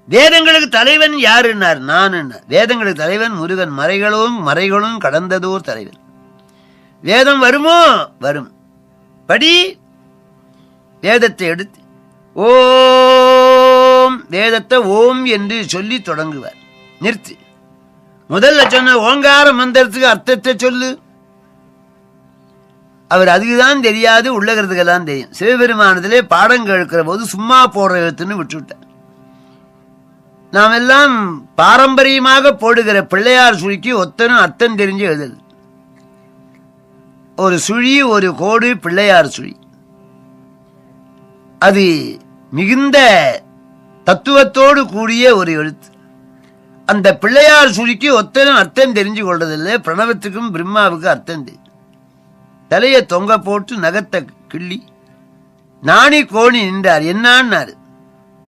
வேதங்களுக்கு தலைவன் யாருன்னார்? நான். வேதங்களுக்கு தலைவன் முருகன். மறைகளும் கடந்ததோர் தலைவன். வேதம் வருமோ? வரும். படி. வேதத்தை எடுத்து ஓம், வேதத்தை ஓம் என்று சொல்லி தொடங்குவார். நிறுத்து. முதல்ல சொன்ன ஓங்கார மந்திரத்துக்கு அர்த்தத்தை சொல்லு. அவர் அதுக்குதான் தெரியாது, உள்ளகிறதுக்கெல்லாம் தெரியும். சிவபெருமானத்திலே பாடம் கேட்கிற போது சும்மா போடுற எழுத்துன்னு விட்டுவிட்டார். நாம் எல்லாம் பாரம்பரியமாக போடுகிற பிள்ளையார் சுழிக்கு ஒத்தனும் அர்த்தம் தெரிஞ்சு எழுதல். ஒரு சுழி, ஒரு கோடு, பிள்ளையார் சுழி. அது மிகுந்த தத்துவத்தோடு கூடிய ஒரு எழுத்து. அந்த பிள்ளையார் சுழிக்கு ஒத்தனும் அர்த்தம் தெரிஞ்சு கொள்றதில்லை. பிரணவத்துக்கும் பிரம்மாவுக்கு அர்த்தம் தெரியும். தலையை தொங்க போட்டு நகத்தை கிள்ளி நாணி கோணி நின்றார். என்னான்னாரு?